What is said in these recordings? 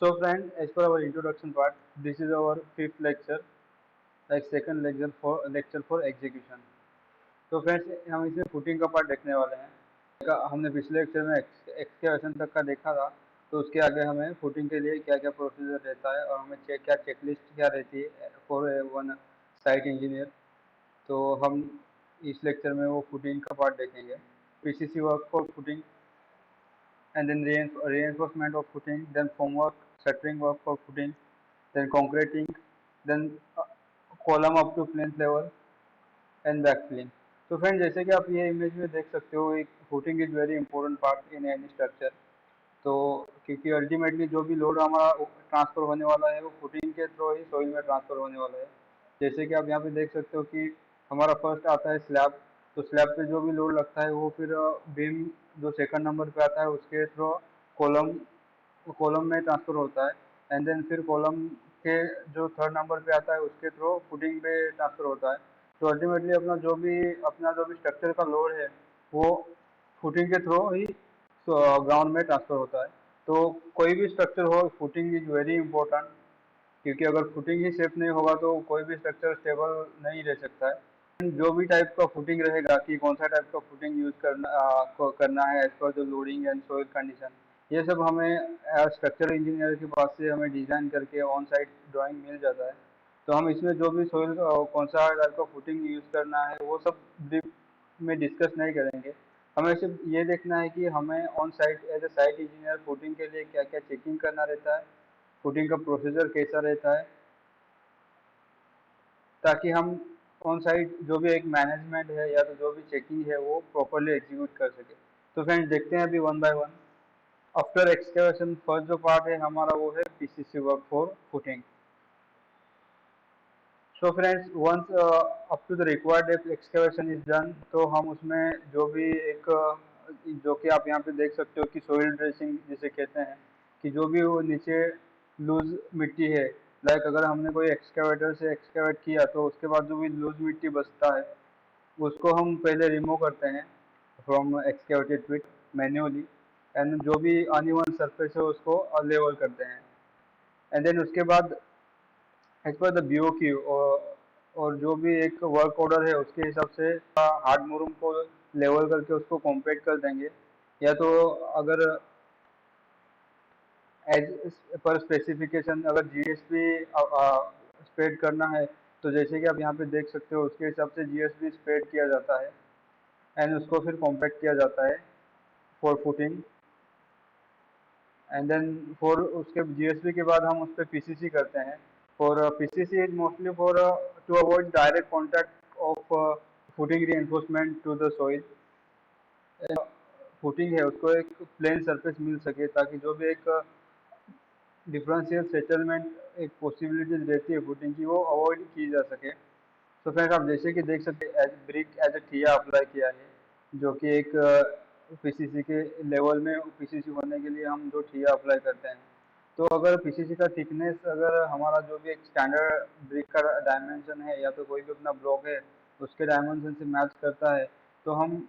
So friend, as per our introduction part, this is our fifth lecture, like second lecture for execution. तो friends हम इसमें footing का part देखने वाले हैं। हमने पिछले लेक्चर में एक्सकेवेशन तक का देखा था, तो उसके आगे हमें फुटिंग के लिए क्या क्या प्रोसीजर रहता है और हमें चेकलिस्ट क्या रहती है फॉर वन साइट इंजीनियर। तो हम इस लेक्चर में वो फुटिंग का पार्ट देखेंगे। PCC work for footing and then reinforcement of footing, then formwork, shuttering work for footing, then concreting, then column up to plinth level and backfilling. तो friend जैसे कि आप ये इमेज में देख सकते हो, एक footing is very important part in any structure. तो क्योंकि अल्टीमेटली जो भी लोड हमारा ट्रांसफर होने वाला है वो फुटिंग के थ्रू ही सॉइल में ट्रांसफर होने वाला है। जैसे कि आप यहाँ पे देख सकते हो कि हमारा फर्स्ट आता है स्लैब। तो स्लैब पे जो भी लोड लगता है वो फिर बीम जो सेकंड नंबर पे आता है उसके थ्रू कॉलम कॉलम में ट्रांसफर होता है। एंड देन फिर कॉलम के जो थर्ड नंबर पे आता है उसके थ्रू फुटिंग पे ट्रांसफर होता है। तो अल्टीमेटली अपना जो भी स्ट्रक्चर का लोड है वो फुटिंग के थ्रू ही ग्राउंड में ट्रांसफर होता है। तो कोई भी स्ट्रक्चर हो, फुटिंग इज वेरी इंपॉर्टेंट, क्योंकि अगर फुटिंग ही सेफ नहीं होगा तो कोई भी स्ट्रक्चर स्टेबल नहीं रह सकता है। जो भी टाइप का फुटिंग रहेगा कि कौन सा टाइप का फुटिंग यूज करना है एज पर जो लोडिंग एंड सोइल कंडीशन, ये सब हमें स्ट्रक्चरल इंजीनियर के पास से हमें डिजाइन करके ऑन साइट ड्राइंग मिल जाता है। तो हम इसमें जो भी सोइल कौन सा टाइप का फुटिंग यूज करना है वो सब ब्रीफ में डिस्कस नहीं करेंगे। हमें सिर्फ ये देखना है कि हमें on site as a site engineer footing के लिए क्या क्या चेकिंग करना रहता है, फुटिंग का प्रोसीजर कैसा रहता है, ताकि हम ऑन साइट जो भी एक मैनेजमेंट है या तो जो भी चेकिंग है वो प्रॉपरली एग्जीक्यूट कर सके। तो फ्रेंड्स देखते हैं अभी one by one. After excavation first जो पार्ट है हमारा वो है PCC work for footing. So friends once up to the required depth excavation is done, तो हम उसमें जो भी एक जो कि आप यहाँ पे देख सकते हो कि सोइल ड्रेसिंग जिसे कहते हैं, कि जो भी वो नीचे लूज मिट्टी है, लाइक अगर हमने कोई एक्सकेवेटर से एक्सकेवेट किया तो उसके बाद जो भी लूज मिट्टी बचता है उसको हम पहले रिमूव करते हैं from excavated pit manually. And जो भी अनइवन सरफेस है उसको लेवल करते हैं। एंड देन उसके बाद एज पर द बीओक्यू और जो भी एक वर्क ऑर्डर है उसके हिसाब से हार्ड मुरूम को लेवल करके उसको कॉम्पैक्ट कर देंगे। या तो अगर एज पर स्पेसिफिकेशन अगर जीएसपी स्प्रेड करना है, तो जैसे कि आप यहाँ पे देख सकते हो उसके हिसाब से जीएसपी स्प्रेड किया जाता है एंड उसको फिर कॉम्पैक्ट किया जाता है for footing. And then for उसके जीएसपी के बाद हम उस पर पीसीसी करते हैं। For PCC is mostly for to avoid direct contact of footing reinforcement to the soil. Footing है उसको एक प्लेन सरफेस मिल सके ताकि जो भी एक डिफरेंशियल सेटलमेंट एक पॉसिबिलिटीज रहती है फुटिंग की वो अवॉइड की जा सके। तो फ्रेंड्स आप जैसे कि देख सकते हैं एज ब्रिक एज ए ठिया अप्लाई किया है, जो कि एक पीसीसी के लेवल में पीसीसी होने के लिए हम जो ठिया अप्लाई करते हैं। तो अगर पीसीसी का थिकनेस अगर हमारा जो भी एक स्टैंडर्ड ब्रिक का डायमेंशन है या तो कोई भी अपना ब्लॉक है उसके डायमेंशन से मैच करता है, तो हम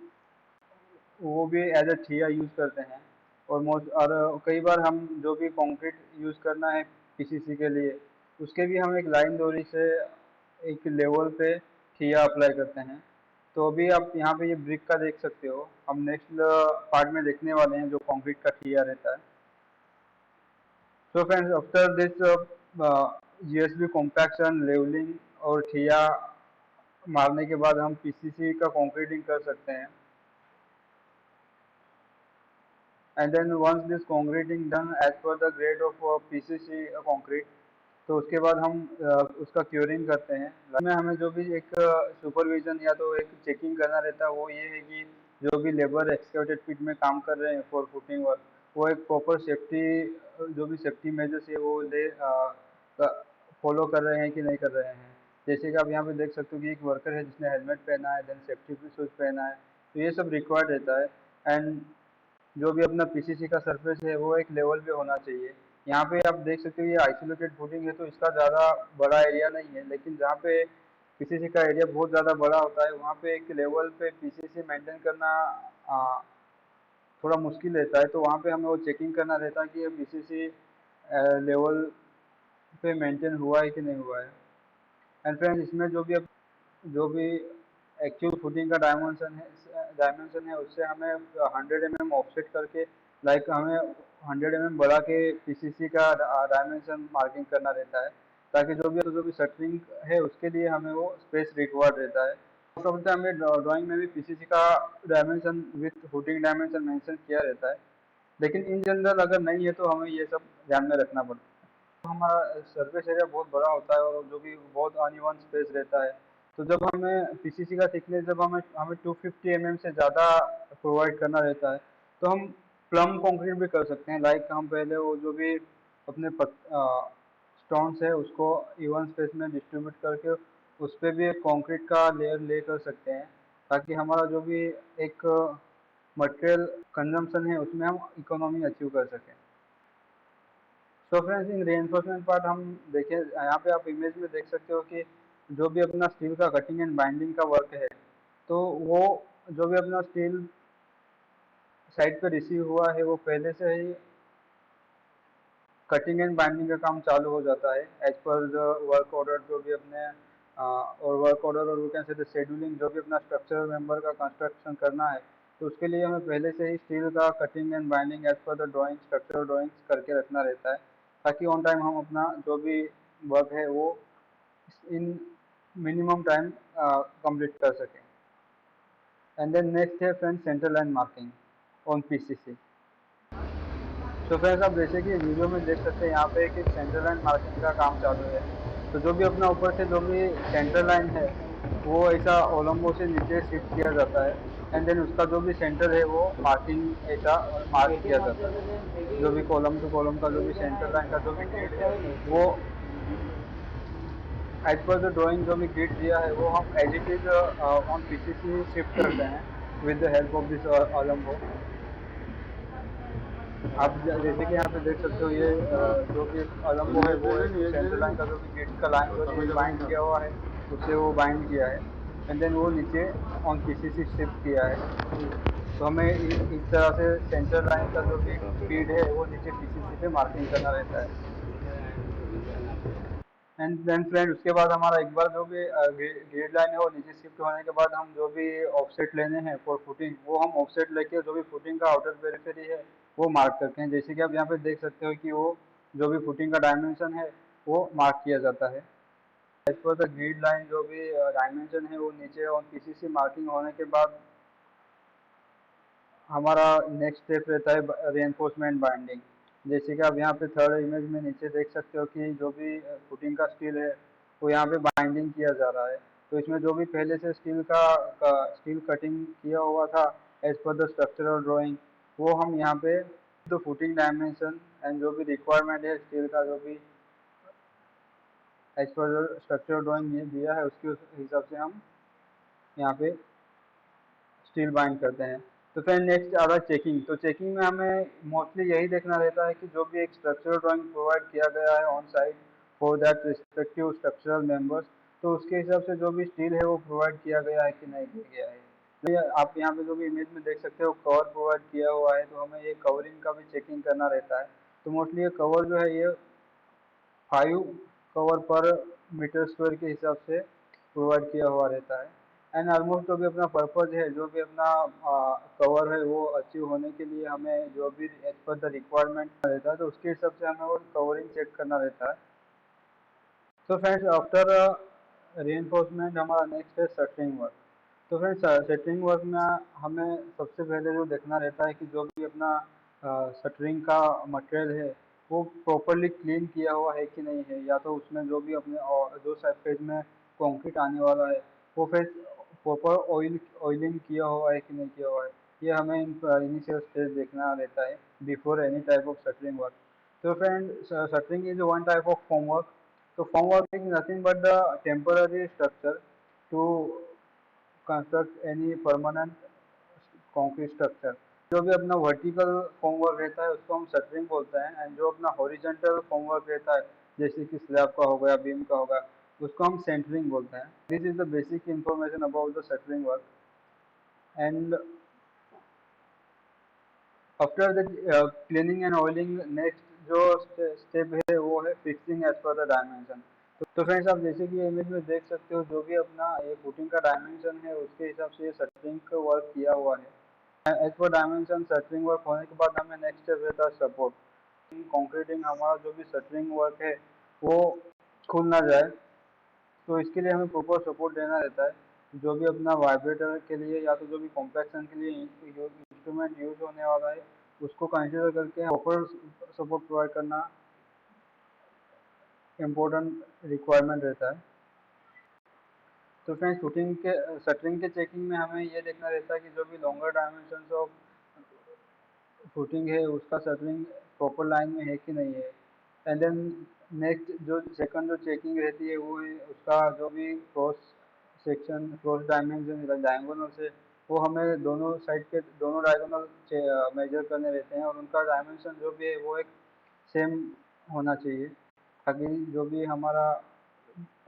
वो भी एज अ ठिया यूज़ करते हैं। और कई बार हम जो भी कंक्रीट यूज़ करना है पीसीसी के लिए उसके भी हम एक लाइन डोरी से एक लेवल पे ठिया अप्लाई करते हैं। तो अभी आप यहाँ पे ये ब्रिक का देख सकते हो, हम नेक्स्ट पार्ट में देखने वाले हैं जो कंक्रीट का ठिया रहता है। So friends after this GSB compaction levelling और ठिया मारने के बाद हम पीसीसी का कंक्रीटिंग कर सकते हैं। And then once this concreting done as per the grade of PCC concrete, तो उसके बाद हम उसका क्योरिंग करते हैं। में हमें जो भी एक सुपरविजन या तो एक चेकिंग करना रहता है वो ये है कि जो भी लेबर एक्सकेवेटेड पिट में काम कर रहे हैं फॉर फुटिंग वर्क, वो एक प्रॉपर सेफ्टी जो भी सेफ्टी मेजर्स है वो फॉलो कर रहे हैं कि नहीं कर रहे हैं। जैसे कि आप यहाँ पे देख सकते हो कि एक वर्कर है जिसने हेलमेट पहना है, देन सेफ्टी शूज पहना है, तो ये सब रिक्वायर्ड रहता है। एंड जो भी अपना पीसीसी का सरफेस है वो एक लेवल पे होना चाहिए। यहाँ पे आप देख सकते हो ये आइसोलेटेड फुटिंग है तो इसका ज़्यादा बड़ा एरिया नहीं है, लेकिन जहाँ पे पीसीसी का एरिया बहुत ज़्यादा बड़ा होता है वहाँ पे एक लेवल पे पीसीसी मेंटेन करना आ, थोड़ा मुश्किल रहता है। तो वहाँ पे हमें वो चेकिंग करना रहता है कि ये पीसीसी लेवल पे मेंटेन हुआ है कि नहीं हुआ है। एंड फ्रेंड्स इसमें जो भी एक्चुअल फुटिंग का डायमेंशन है उससे हमें 100 mm ऑफसेट करके, लाइक हमें 100 mm बढ़ा के पीसीसी का डायमेंशन मार्किंग करना रहता है, ताकि जो भी शटरिंग है उसके लिए हमें वो स्पेस रिक्वायर्ड रहता है। मोस्ट हमें ड्राइंग में भी पीसीसी का dimension with footing dimension mention किया रहता है, लेकिन इन जनरल अगर नहीं है तो हमें ये सब ध्यान में रखना पड़ता है। हमारा सरफेस एरिया बहुत बड़ा होता है और जो कि बहुत अनइवन स्पेस रहता है, तो जब हमें पीसीसी का थिकनेस जब हमें हमें 250 mm से ज़्यादा प्रोवाइड करना रहता है, तो हम प्लम कंक्रीट भी कर सकते हैं। लाइक हम पहले वो जो भी अपने स्टोन्स है उसको इवन स्पेस में डिस्ट्रीब्यूट करके उस पर भी एक कंक्रीट का लेयर ले कर सकते हैं, ताकि हमारा जो भी एक मटेरियल कंजम्पशन है उसमें हम इकोनॉमी अचीव कर सकें। तो फ्रेंड्स इन रेनफोर्समेंट पार्ट हम देखें, यहाँ पे आप इमेज में देख सकते हो कि जो भी अपना स्टील का कटिंग एंड बाइंडिंग का वर्क है, तो वो जो भी अपना स्टील साइड पे रिसीव हुआ है वो पहले से ही कटिंग एंड बाइंडिंग का काम चालू हो जाता है as per the work order, जो भी अपने और वर्क ऑर्डर और we can see the scheduling, जो भी अपना स्ट्रक्चरल मेंबर का कंस्ट्रक्शन करना है, तो उसके लिए हमें पहले से ही स्टील का cutting and binding as per the drawing structural drawings करके रखना रहता है, ताकि ऑन टाइम हम अपना जो भी वर्क है वो इन मिनिमम टाइम कंप्लीट कर सकें। एंड देन नेक्स्ट है friends centre line marking on PCC. तो फ्रेंड्स आप जैसे कि वीडियो में देख सकते हैं यहाँ पे एक सेंटर लाइन मार्किंग का काम चालू है। तो जो भी अपना ऊपर से जो भी सेंटर लाइन है वो ऐसा ओलंबो से नीचे शिफ्ट किया जाता है, एंड देन उसका जो भी सेंटर है वो मार्किंग ऐसा मार्क किया जाता है। जो भी कॉलम टू कॉलम का जो भी सेंटर लाइन का जो भी ग्रिड है वो एज पर द ड्राइंग जो भी ग्रिड दिया है वो हम as it is on PCC shift करते हैं with the help of this ओलंबो। आप जैसे कि यहाँ पे देख सकते हो, ये जो भी अलम्बो है वो सेंटर लाइन का जो भी ग्रिड का लाइन जो भी बाइंड किया हुआ है उससे वो बाइंड किया है, एंड देन वो नीचे ऑन पीसीसी शिफ्ट किया है। तो हमें इस तरह से सेंटर लाइन का जो भी फीड है वो नीचे पीसीसी पे मार्किंग करना रहता है। एंड देन फ्रेंड उसके बाद हमारा एक बार जो भी ग्रिड लाइन है वो नीचे शिफ्ट होने के बाद हम जो भी ऑफसेट लेने हैं फॉर फुटिंग, वो हम ऑफसेट लेके जो भी फुटिंग का आउटर पेरिफेरी है वो मार्क करते हैं। जैसे कि आप यहाँ पे देख सकते हो कि वो जो भी फुटिंग का डायमेंशन है वो मार्क किया जाता है as per the grid line. जो भी डायमेंशन है वो नीचे और पीसीसी मार्किंग होने के बाद हमारा नेक्स्ट स्टेप रहता है रेनफोर्समेंट बाइंडिंग। जैसे कि आप यहाँ पे थर्ड इमेज में नीचे देख सकते हो कि जो भी फुटिंग का स्टील है वो यहाँ पे बाइंडिंग किया जा रहा है। तो इसमें जो भी पहले से स्टील कटिंग किया हुआ था as per the structural drawing, वो हम यहाँ पे जो फुटिंग डायमेंशन एंड जो भी रिक्वायरमेंट है स्टील का जो भी एज पर स्ट्रक्चरल ड्राइंग ये दिया है उसके हिसाब से हम यहाँ पे स्टील बाइंड करते हैं। तो फिर नेक्स्ट आ रहा है चेकिंग। तो चेकिंग में हमें मोस्टली यही देखना रहता है कि जो भी एक स्ट्रक्चरल ड्राइंग प्रोवाइड किया गया है on site for that respective structural members, तो उसके हिसाब से जो भी स्टील है वो प्रोवाइड किया गया है कि नहीं किया गया है। तो आप यहाँ पे जो भी इमेज में देख सकते हो कवर प्रोवाइड किया हुआ है, तो हमें ये कवरिंग का भी चेकिंग करना रहता है। तो मोस्टली ये कवर जो है ये 5 कवर पर मीटर स्क्वायर के हिसाब से प्रोवाइड किया हुआ रहता है। एंड ऑलमोस्ट जो भी अपना पर्पज है, जो भी अपना कवर है वो अचीव होने के लिए हमें जो भी एज पर द रिक्वायरमेंट रहता है तो उसके हिसाब से हमें वो कवरिंग चेक करना रहता है। तो फ्रेंड्स आफ्टर रीइंफोर्समेंट हमारा नेक्स्ट है शटरिंग वर्क। तो फ्रेंड्स शटरिंग वर्क में हमें सबसे पहले जो देखना रहता है कि जो भी अपना शटरिंग का मटेरियल है वो प्रॉपरली क्लीन किया हुआ है कि नहीं है, या तो उसमें जो भी अपने जो सरफेस में कंक्रीट आने वाला है वो फिर प्रॉपर ऑयलिंग किया हुआ है कि नहीं किया हुआ है। ये हमें इनिशियल स्टेज देखना रहता है before any type of shuttering work. तो friend shuttering is one type of formwork. So formwork is nothing but the temporary structure to construct any permanent concrete structure। जो भी अपना वर्टिकल फॉर्मवर्क रहता है उसको हम शटरिंग बोलते हैं, एंड जो अपना हॉरिजॉन्टल फॉर्मवर्क रहता है जैसे कि स्लैब का हो गया, बीम का होगा, उसको हम सेंटरिंग बोलते हैं। This is the basic information about the shuttering work. And after the cleaning and oiling, next जो स्टेप है वो है fixing as per the dimension. तो फ्रेंड्स आप जैसे कि इमेज में देख सकते हो, जो भी अपना ये फुटिंग का डायमेंशन है उसके हिसाब से ये शटरिंग का वर्क किया हुआ है। As per dimension shuttering work होने के बाद हमें नेक्स्ट स्टेप रहता है सपोर्ट। कंक्रीटिंग हमारा जो भी शटरिंग वर्क है वो खुल ना जाए, तो इसके लिए हमें प्रॉपर सपोर्ट देना रहता है। जो भी अपना वाइब्रेटर के लिए या तो जो भी कॉम्पैक्शन के लिए इंस्ट्रूमेंट यूज होने वाला है उसको कंसिडर करके प्रॉपर सपोर्ट प्रोवाइड करना इम्पोर्टेंट रिक्वायरमेंट रहता है। तो फ्रेंड्स शूटिंग के शटरिंग के चेकिंग में हमें ये देखना रहता है कि जो भी लॉन्गर डायमेंशन ऑफ फुटिंग है उसका शटरिंग प्रॉपर लाइन में है कि नहीं है। एंड देन नेक्स्ट जो सेकंड जो चेकिंग रहती है वो है उसका जो भी cross section cross dimension diagonal से वो हमें दोनों साइड के दोनों डायगोनल मेजर करने रहते हैं और उनका डायमेंशन जो भी है वो एक सेम होना चाहिए, ताकि जो भी हमारा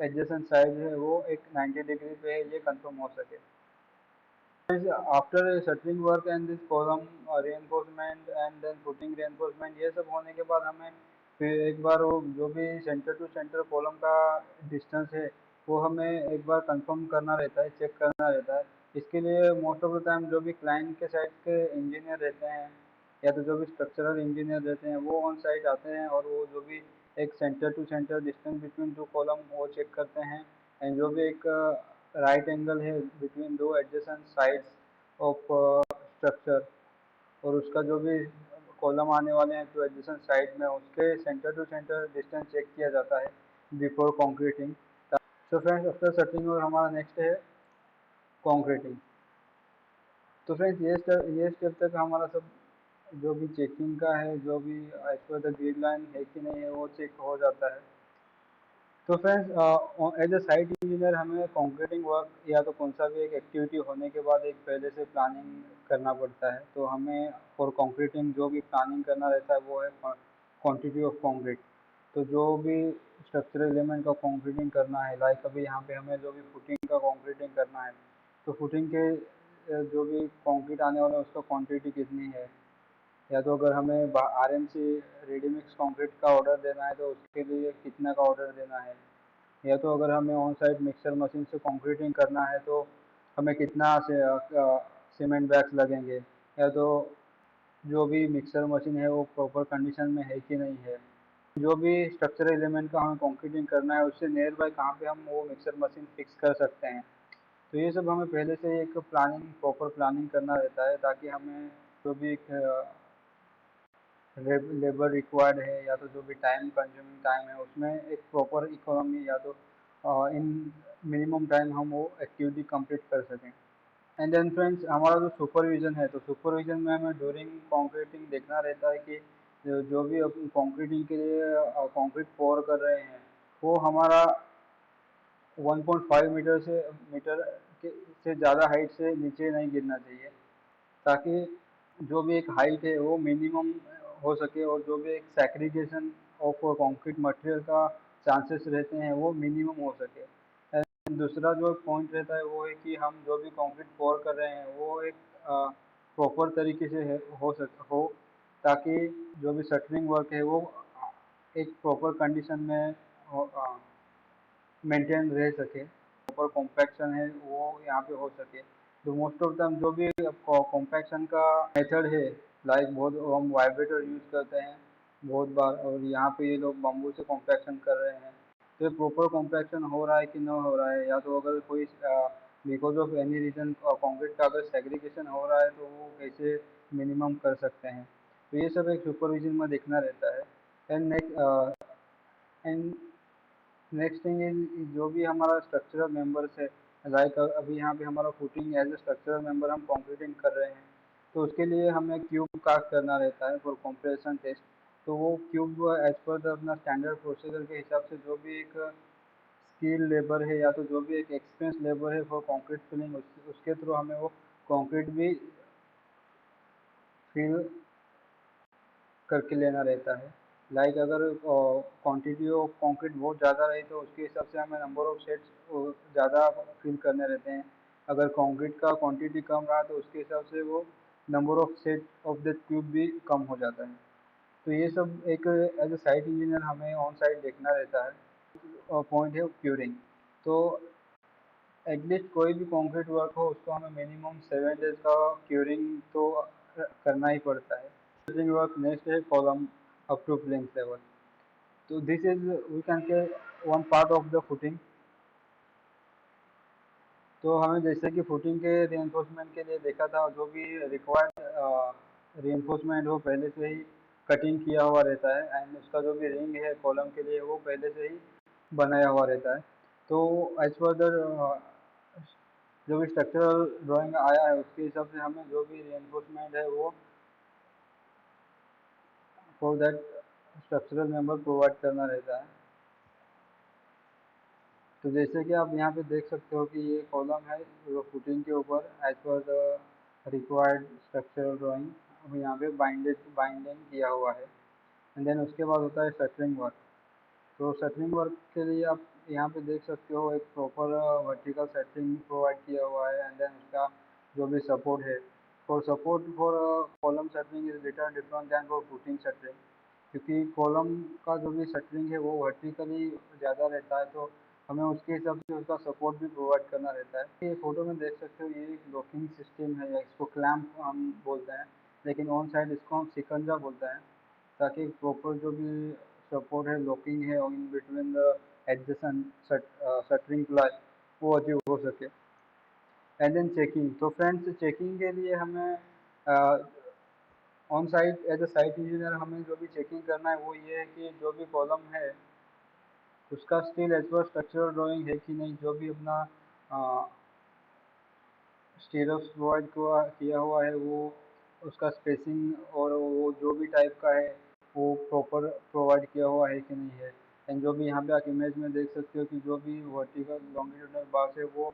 एडजेसेंट साइड है वो एक 90 डिग्री पे है ये कंफर्म हो सके। After shuttering work and this column reinforcement and then footing reinforcement ये सब होने के बाद हमें फिर एक बार वो जो भी सेंटर टू सेंटर कॉलम का डिस्टेंस है वो हमें एक बार कंफर्म करना रहता है, चेक करना रहता है। इसके लिए मोस्ट ऑफ द टाइम जो भी क्लाइंट के साइड के इंजीनियर रहते हैं या तो जो भी स्ट्रक्चरल इंजीनियर रहते हैं वो ऑन साइट आते हैं और वो जो भी एक centre to centre distance between two column वो चेक करते हैं। एंड जो भी एक राइट एंगल है बिटवीन दो एडजेसेंट साइड्स ऑफ स्ट्रक्चर और उसका जो भी कॉलम आने वाले हैं तो एडजेसेंट साइड में उसके centre to centre distance check किया जाता है बिफोर कंक्रीटिंग। तो फ्रेंड्स आफ्टर शटरिंग और हमारा नेक्स्ट है कंक्रीटिंग। तो फ्रेंड्स ये स्टेप तक हमारा सब जो भी चेकिंग का है, जो भी एज पर द गाइडलाइन है कि नहीं है वो चेक हो जाता है। तो friends as a site engineer हमें कंक्रीटिंग वर्क या तो कौन सा भी एक एक्टिविटी होने के बाद एक पहले से प्लानिंग करना पड़ता है। तो हमें फॉर कंक्रीटिंग जो भी प्लानिंग करना रहता है वो है क्वांटिटी ऑफ कंक्रीट। तो जो भी स्ट्रक्चरल एलिमेंट का कंक्रीटिंग करना है, लाइक अभी यहाँ पे हमें जो भी फुटिंग का कंक्रीटिंग करना है तो फुटिंग के जो भी कंक्रीट आने वाला है उसका क्वांटिटी कितनी है, या तो अगर हमें आरएमसी रेडी मिक्स कंक्रीट का ऑर्डर देना है तो उसके लिए कितना का ऑर्डर देना है, या तो अगर हमें ऑन साइड मिक्सर मशीन से कंक्रीटिंग करना है तो हमें कितना से सीमेंट बैग्स लगेंगे, या तो जो भी मिक्सर मशीन है वो प्रॉपर कंडीशन में है कि नहीं है। जो भी स्ट्रक्चरल एलिमेंट का हमें कंक्रीटिंग करना है उससे नियर बाय कहाँ पे हम वो मिक्सर मशीन फिक्स कर सकते हैं। तो ये सब हमें पहले से एक प्लानिंग प्रॉपर प्लानिंग करना रहता है, ताकि हमें जो भी लेबर रिक्वायर्ड है या तो जो भी टाइम कंज्यूमिंग टाइम है उसमें एक प्रॉपर इकोनॉमी या तो इन मिनिमम टाइम हम वो एक्टिविटी कंप्लीट कर सकें। एंड देन फ्रेंड्स हमारा जो सुपरविजन है तो सुपरविजन में हमें ड्यूरिंग कंक्रीटिंग देखना रहता है कि जो भी अपन कंक्रीटिंग के लिए कंक्रीट पोर कर रहे हैं वो हमारा 1.5 मीटर से ज़्यादा हाइट से नीचे नहीं गिरना चाहिए, ताकि जो भी एक हाइट है वो मिनिमम हो सके और जो भी एक सैक्रिगेशन ऑफ कंक्रीट मटेरियल का चांसेस रहते हैं वो मिनिमम हो सके। एंड दूसरा जो पॉइंट रहता है वो है कि हम जो भी कंक्रीट पोर कर रहे हैं वो एक प्रॉपर तरीके से हो, ताकि जो भी शटरिंग वर्क है वो एक प्रॉपर कंडीशन में मेंटेन रह सके, प्रॉपर कॉम्पैक्शन है वो यहाँ पे हो सके। तो मोस्ट ऑफ टाइम जो भी कॉम्पैक्शन का मेथड है, लाइक बहुत हम वाइब्रेटर यूज़ करते हैं बहुत बार, और यहाँ पे ये लोग बम्बू से कॉम्पैक्शन कर रहे हैं। तो ये प्रॉपर कॉम्पैक्शन हो रहा है कि नहीं हो रहा है, या तो अगर कोई because of any reason concrete का अगर सेग्रीगेशन हो रहा है तो वो कैसे मिनिमम कर सकते हैं। तो ये सब एक सुपरविजन में देखना रहता है। एंड नेक्स्ट थिंग इज जो भी हमारा स्ट्रक्चरल मेंबर्स है, लाइक अभी यहाँ पे हमारा footing as a structural member हम कंक्रीटिंग कर रहे हैं तो उसके लिए हमें क्यूब कास्ट करना रहता है फॉर कंप्रेशन टेस्ट। तो वो क्यूब एज पर द अपना स्टैंडर्ड प्रोसीजर के हिसाब से जो भी एक स्किल लेबर है या तो जो भी एक एक्सपीरियंस लेबर है फॉर कंक्रीट फिलिंग उसके थ्रू हमें वो कंक्रीट भी फिल करके लेना रहता है। लाइक अगर क्वांटिटी ऑफ कंक्रीट बहुत ज़्यादा रही तो उसके हिसाब से हमें नंबर ऑफ सेट्स ज़्यादा फिल करने रहते हैं। अगर कंक्रीट का क्वांटिटी कम रहा तो उसके हिसाब से वो number of set of the tube भी कम हो जाता है। तो ये सब एक एज ए साइट इंजीनियर हमें ऑन साइट देखना रहता है। और पॉइंट है क्यूरिंग। तो एटलीस्ट कोई भी कॉन्क्रीट वर्क हो उसको हमें मिनिमम 7 डेज का क्यूरिंग तो करना ही पड़ता है। क्यूरिंग वर्क नेक्स्ट है column up to planes level. तो this is we can say one part of the footing. तो हमें जैसे कि फुटिंग के रीइंफोर्समेंट के लिए देखा था, जो भी रिक्वायर्ड रीइंफोर्समेंट वो पहले से ही कटिंग किया हुआ रहता है, एंड उसका जो भी रिंग है कॉलम के लिए वो पहले से ही बनाया हुआ रहता है। तो एज पर द जो भी स्ट्रक्चरल ड्राइंग आया है उसके हिसाब से हमें जो भी रीइंफोर्समेंट है वो for that structural member provide करना रहता है। तो जैसे कि आप यहाँ पे देख सकते हो कि ये कॉलम है जो फुटिंग के ऊपर as per the required structural drawing अब यहाँ पे बाइंडिंग किया हुआ है। एंड देन उसके बाद होता है शटरिंग वर्क। तो शटरिंग वर्क के लिए आप यहाँ पे देख सकते हो एक प्रॉपर वर्टिकल शटरिंग प्रोवाइड किया हुआ है। एंड देन उसका जो भी सपोर्ट है for support for column shuttering is little different than for footing shuttering, क्योंकि कॉलम का जो भी शटरिंग है वो वर्टिकली ज़्यादा रहता है, तो हमें उसके हिसाब से उसका सपोर्ट भी प्रोवाइड करना रहता है। ये फोटो में देख सकते हो ये एक लॉकिंग सिस्टम है, या इसको क्लैंप हम बोलते हैं, लेकिन ऑन साइड इसको हम शिकंजा बोलते हैं, ताकि प्रॉपर जो भी सपोर्ट है लॉकिंग है in between the adjacent shuttering ply वो अचीव हो सके। And then checking. तो फ्रेंड्स चेकिंग के लिए हमें on site as a site engineer हमें जो भी चेकिंग करना है वो ये है कि जो भी कॉलम है उसका still as per structural drawing है कि नहीं, जो भी अपना स्टीरअप्स प्रोवाइड किया हुआ है वो उसका स्पेसिंग और वो जो भी टाइप का है वो प्रॉपर प्रोवाइड किया हुआ है कि नहीं है। एंड जो भी यहाँ पे आप इमेज में देख सकते हो कि जो भी वर्टिकल लॉन्गिट्यूडनल बार्स है वो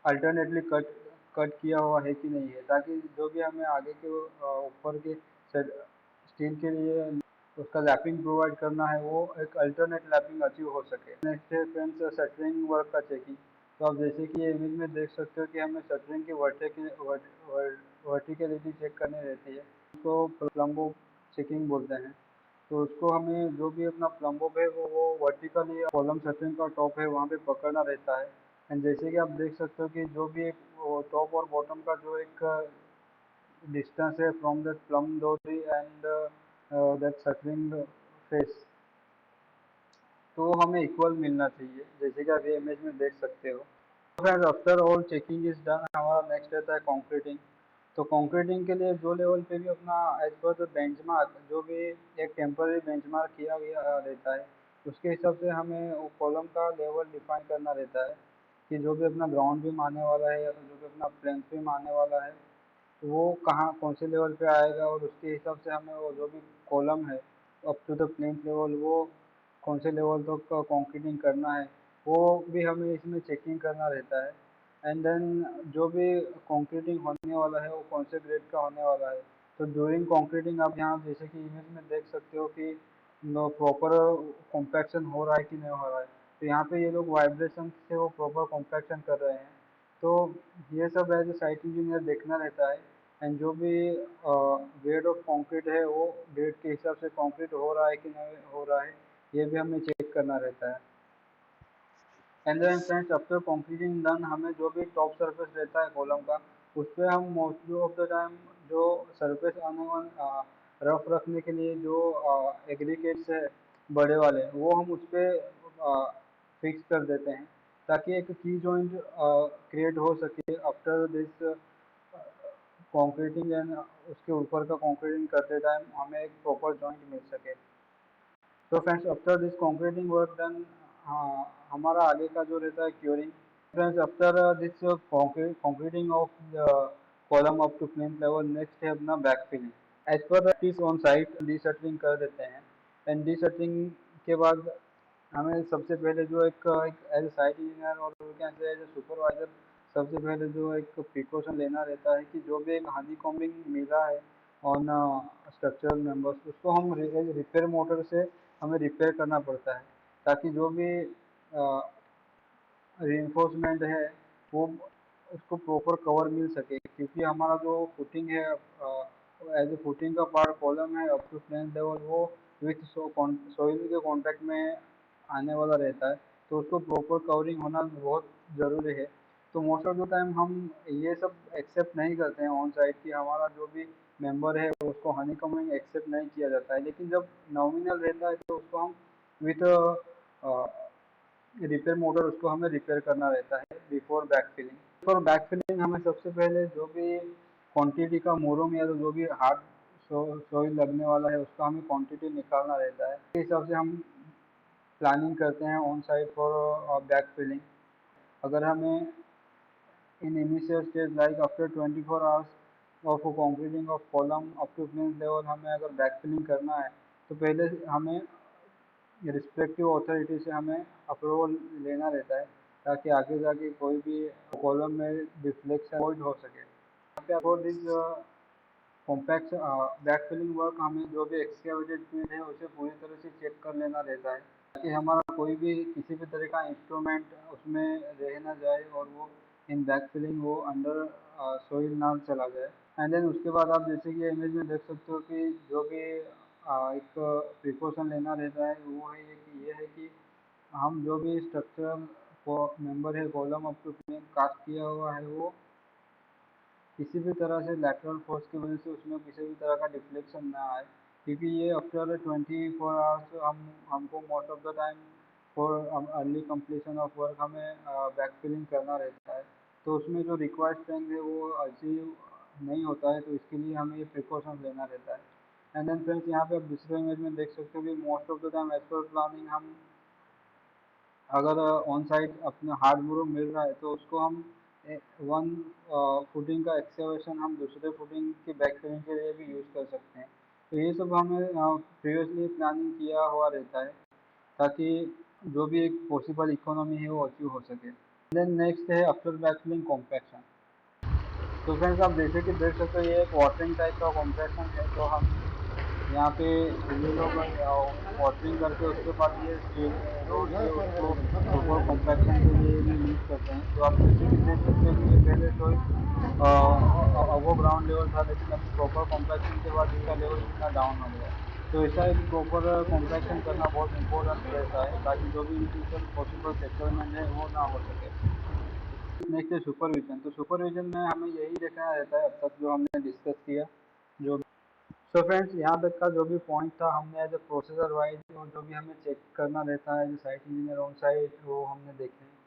अल्टरनेटली कट किया हुआ है कि नहीं है, ताकि जो भी हमें आगे के ऊपर के स्टील के लिए उसका लैपिंग प्रोवाइड करना है वो एक अल्टरनेट लैपिंग अचीव हो सके। नेक्स्ट है फ्रेंड्स शटरिंग वर्क का चेकिंग। तो आप जैसे कि ये इमेज में देख सकते हो कि हमें शटरिंग की वर्टिकलिटी चेक करनी रहती है, उसको प्लम्बो चेकिंग बोलते हैं। तो उसको हमें जो भी अपना प्लम्बो है वो वर्टिकली कॉलम शटरिंग का टॉप है वहाँ पे पकड़ना रहता है। एंड जैसे कि आप देख सकते हो कि जो भी एक टॉप और बॉटम का जो एक डिस्टेंस है फ्रॉम दैट प्लम डोरी एंड दैट शटरिंग फेस, तो हमें इक्वल मिलना चाहिए, जैसे कि आप ये इमेज में देख सकते हो। Friends after all checking is done हमारा नेक्स्ट रहता है कंक्रीटिंग। तो कंक्रीटिंग के लिए जो लेवल पे भी अपना एज पर द बेंचमार्क जो भी एक टेम्पररी बेंचमार्क किया गया रहता है उसके हिसाब से हमें वो कॉलम का लेवल डिफाइन करना रहता है, कि जो भी अपना ग्राउंड भी मारने वाला है या तो जो भी अपना प्लेन्स भी मारने वाला है वो कहाँ कौन से लेवल पे आएगा, और उसके हिसाब से हमें वो जो भी कॉलम है up to the plinth level वो कौन से लेवल तक का कंक्रीटिंग करना है वो भी हमें इसमें चेकिंग करना रहता है। एंड देन जो भी कंक्रीटिंग होने वाला है वो कौन से ग्रेड का होने वाला है। तो ड्यूरिंग कंक्रीटिंग आप यहाँ जैसे कि इमेज में देख सकते हो कि प्रॉपर कॉम्पैक्शन हो रहा है कि नहीं हो रहा है। तो यहाँ पे ये लोग वाइब्रेशन से वो प्रॉपर कॉम्पैक्शन कर रहे हैं। तो ये सब एज ए साइट इंजीनियर देखना रहता है। एंड जो भी ग्रेड ऑफ कंक्रीट है वो ग्रेड के हिसाब से कंक्रीट हो रहा है कि नहीं हो रहा है ये भी हमें चेक करना रहता है। And then friends after concreting done हमें जो भी टॉप सरफेस रहता है कॉलम का उस पर हम मोस्टली ऑफ द टाइम जो सरफेस आने वाले रफ रखने के लिए जो एग्रीकेट्स है बड़े वाले वो हम उस पर फिक्स कर देते हैं, ताकि एक की जॉइंट क्रिएट हो सके आफ्टर दिस कंक्रीटिंग। एंड उसके ऊपर का कंक्रीटिंग करते टाइम हमें एक प्रॉपर जॉइंट मिल सके। तो friends after this concreting work done हमारा आगे का जो रहता है curing. Friends after this concreting of column up to plinth level next है अपना back filling. As per practice on site de shuttering कर देते हैं। एंड डी शटरिंग के बाद हमें सबसे पहले जो एक एज ए साइट इंजीनियर और क्या एज ए सुपरवाइजर सबसे पहले जो एक प्रिकॉशन लेना रहता है कि जो भी एक हनी कॉम्बिंग मिला है ऑन स्ट्रक्चरल मेंबर्स उसको हम रिपेयर मोटर से हमें रिपेयर करना पड़ता है, ताकि जो भी रीइंफोर्समेंट है वो उसको प्रॉपर कवर मिल सके, क्योंकि हमारा जो फुटिंग है एज ए फुटिंग का पार्ट कॉलम है अप टू प्लेन लेवल, वो विथ सोइल के कॉन्टेक्ट में आने वाला रहता है, तो उसको प्रॉपर कवरिंग होना बहुत ज़रूरी है। तो मोस्ट ऑफ द टाइम हम ये सब एक्सेप्ट नहीं करते हैं ऑन साइट कि हमारा जो भी मेंबर है उसको हनी कमिंग एक्सेप्ट नहीं किया जाता है, लेकिन जब नॉमिनल रहता है तो उसको हम विथ रिपेयर मोटर उसको हमें रिपेयर करना रहता है before back filling. For back filling हमें सबसे पहले जो भी क्वांटिटी का मोरम या तो जो भी हार्ड सोइल लगने वाला है उसका हमें क्वांटिटी निकालना रहता है। इस हिसाब से हम प्लानिंग करते हैं on site for back filling. अगर हमें in initial stage like after 24 hours of concreting of column up to plinth level हमें अगर बैक फिलिंग करना है, तो पहले हमें रिस्पेक्टिव अथॉरिटी से हमें अप्रूवल लेना रहता है, ताकि आगे जाके कोई भी कॉलम में डिफ्लेक्शन अवॉइड हो सके। For this compact back filling work हमें जो भी एक्सकेवेटेड फील्ड है उसे पूरी तरह से चेक कर लेना रहता है, ताकि हमारा कोई भी किसी भी तरह का इंस्ट्रूमेंट उसमें रह ना जाए और वो इन बैक फिलिंग वो अंडर सोइल ना चला जाए। एंड देन उसके बाद आप जैसे कि इमेज में देख सकते हो कि जो भी एक प्रिकॉशन लेना रहता है वो है ये है कि हम जो भी स्ट्रक्चरल मेंबर है column up to plinth cast किया हुआ है वो किसी भी तरह से लैटरल फोर्स की वजह से उसमें किसी भी तरह का डिफ्लेक्शन ना आए, क्योंकि ये आफ्टर 24 आवर्स हमको most of the time for early completion of work हमें बैक फिलिंग करना रहता है, तो उसमें जो रिक्वायर्ड स्ट्रेंथ है वो अचीव नहीं होता है, तो इसके लिए हमें ये प्रिकॉशन लेना रहता है। एंड देन फ्रेंड्स यहाँ पे आप दूसरे इमेज में देख सकते हो कि most of the time as per planning हम अगर ऑन साइट अपना हार्ड मूव मिल रहा है तो उसको हम वन फुटिंग का एक्सकेवेशन हम दूसरे फुटिंग की बैक फिलिंग के लिए भी यूज़ कर सकते हैं। तो ये सब हमें प्रीवियसली प्लानिंग किया हुआ रहता है, ताकि जो भी एक पॉसिबल इकोनॉमी है वो अचीव हो सके। देन नेक्स्ट है आफ्टर बैक फिलिंग कॉम्पैक्शन। तो फ्रेंड्स आप जैसे कि देख सकते हो ये एक वाटरिंग टाइप का कॉम्पैक्शन है, तो हम यहाँ पे ये लोग वाटरिंग करके उसके बाद ये स्टील रोड से उसको प्रॉपर कॉम्पैक्शन के लिए भी यूज़ करते हैं। तो आप जैसे कि देख सकते हो कि ये पहले तो अबव ग्राउंड लेवल था, लेकिन अभी प्रॉपर कॉम्पैक्शन के बाद इसका लेवल कितना डाउन हो गया है। तो ऐसा एक प्रॉपर कॉम्पैक्शन करना बहुत इंपॉर्टेंट रहता है, ताकि जो भी इन फ्यूचर पॉसिबल सेटलमेंट है वो ना हो सके। नेक्स्ट है सुपरविजन। तो सुपरविजन में हमें यही देखना रहता है अब तक जो हमने डिस्कस किया। जो सो फ्रेंड्स यहाँ तक का जो भी पॉइंट था हमने एज ए प्रोसेसर वाइज और जो भी हमें चेक करना रहता है जो साइट इंजीनियर ऑन साइट वो हमने देखे हैं।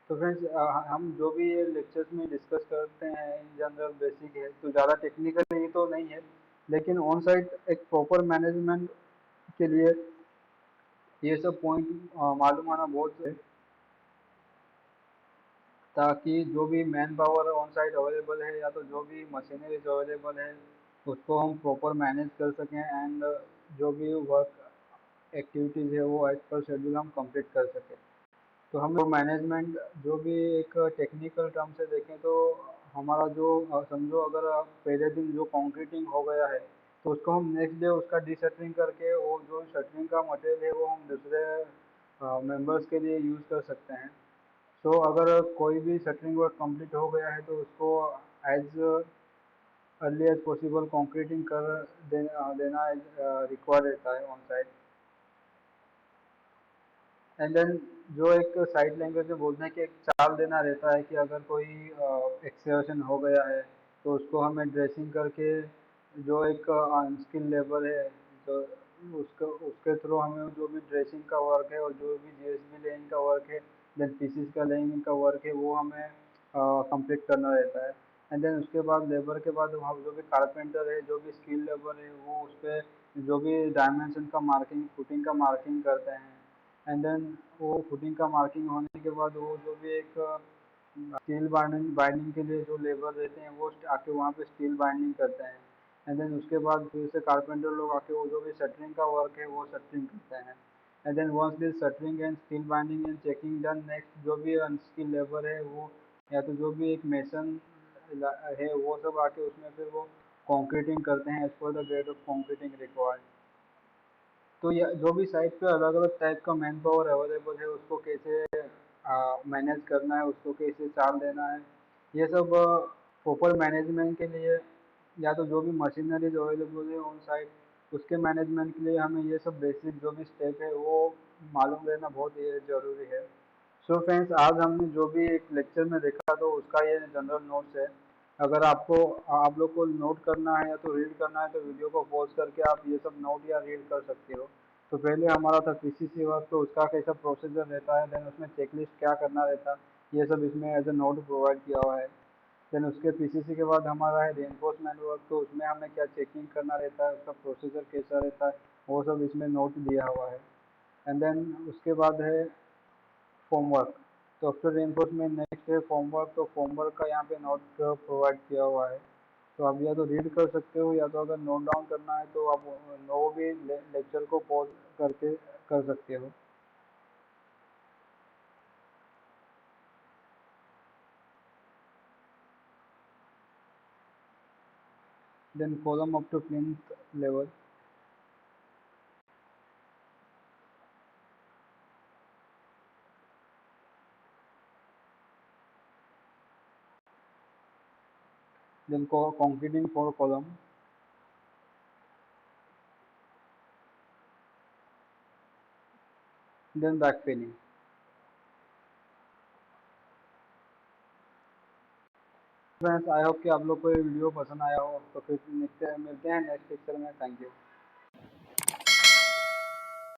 तो फ्रेंड्स हम जो भी ये लेक्चर्स में डिस्कस करते हैं इन जनरल बेसिक है, तो ज़्यादा टेक्निकल ये तो नहीं है, लेकिन ऑन साइट एक प्रॉपर मैनेजमेंट के लिए ये सब पॉइंट मालूम होना बहुत है, ताकि जो भी man power on site available है या तो जो भी मशीनरीज अवेलेबल है उसको हम प्रॉपर मैनेज कर सकें, एंड जो भी वर्क एक्टिविटीज़ है वो एज पर शेड्यूल हम कंप्लीट कर सकें। तो हम लोग मैनेजमेंट जो भी एक टेक्निकल टर्म से देखें तो हमारा जो समझो अगर पहले दिन जो कंक्रीटिंग हो गया है तो उसको हम नेक्स्ट डे उसका डीशटरिंग करके वो जो शटरिंग का मटेरियल है वो हम दूसरे मेंबर्स के लिए यूज़ कर सकते हैं। सो अगर कोई भी शटरिंग वर्क कंप्लीट हो गया है तो उसको as early as possible concreting कर देना रिक्वायर्ड रहता है ऑन साइट। एंड देन जो एक साइड लैंग्वेज में बोलते हैं कि एक चाल देना रहता है कि अगर कोई एक्सकवेशन हो गया है तो उसको हमें ड्रेसिंग करके जो एक अनस्किल लेबर है तो उसको उसके थ्रू हमें जो भी ड्रेसिंग का वर्क है और जो भी जीएसबी लेइंग का वर्क है देन पीसीस का लेइंग का वर्क है वो हमें कंप्लीट करना रहता है। एंड देन उसके बाद लेबर के बाद हम जो भी कारपेंटर है जो भी स्किल लेबर है वो उस पर जो भी डायमेंशन का मार्किंग फुटिंग का मार्किंग करते हैं। एंड देन वो फुटिंग का मार्किंग होने के बाद वो जो भी एक स्टील बाइंडिंग बाइंडिंग के लिए जो लेबर रहते हैं वो आके वहाँ पे स्टील बाइंडिंग करते हैं। एंड देन उसके बाद फिर से कारपेंटर लोग आके वो जो भी शटरिंग का वर्क है वो शटरिंग करते हैं। And then once this shuttering and steel binding and checking done, next जो भी अनस्किल लेबर है वो या तो जो भी एक मेसन है वो सब आके उसमें फिर वो कंक्रीटिंग करते हैं as per the grade of concreting required. तो ये जो भी साइट पे अलग अलग टाइप का मैन पावर अवेलेबल है उसको कैसे मैनेज करना है, उसको कैसे चाल देना है, ये सब प्रॉपर मैनेजमेंट के लिए या तो जो भी मशीनरीज अवेलेबल है ऑन साइट, उसके मैनेजमेंट के लिए हमें ये सब बेसिक जो भी स्टेप है वो मालूम रहना बहुत ही ज़रूरी है। सो फ्रेंड्स, आज हमने जो भी एक लेक्चर में देखा तो उसका ये जनरल नोट्स है। अगर आपको आप लोग को नोट करना है या तो रीड करना है तो वीडियो को पॉज करके आप ये सब नोट या रीड कर सकते हो। तो पहले हमारा था पीसीसी वर्क, तो उसका कैसा प्रोसीजर रहता है, देन उसमें चेकलिस्ट क्या करना रहता है, ये सब इसमें एज ए नोट प्रोवाइड किया हुआ है। देन उसके पीसीसी के बाद हमारा है रेनफोर्समेंट वर्क, तो उसमें हमें क्या चेकिंग करना रहता है, उसका प्रोसीजर कैसा रहता है, वो सब इसमें नोट दिया हुआ है। एंड देन उसके बाद है फॉर्मवर्क। तो आफ्टर रेनफोर्समेंट नेक्स्ट है फॉर्मवर्क, तो फॉर्मवर्क का यहाँ पे नोट प्रोवाइड किया हुआ है। तो आप या तो रीड कर सकते हो या तो अगर नोट डाउन करना है तो आप नो भी लेक्चर को पॉज करके कर सकते हो। Then column up to plinth level. Then concreting for column। Then backfilling. Friends, I hope कि आप लोग को ये वीडियो पसंद आया हो। तो फिर मिलते हैं नेक्स्ट लेक्चर में। Thank you.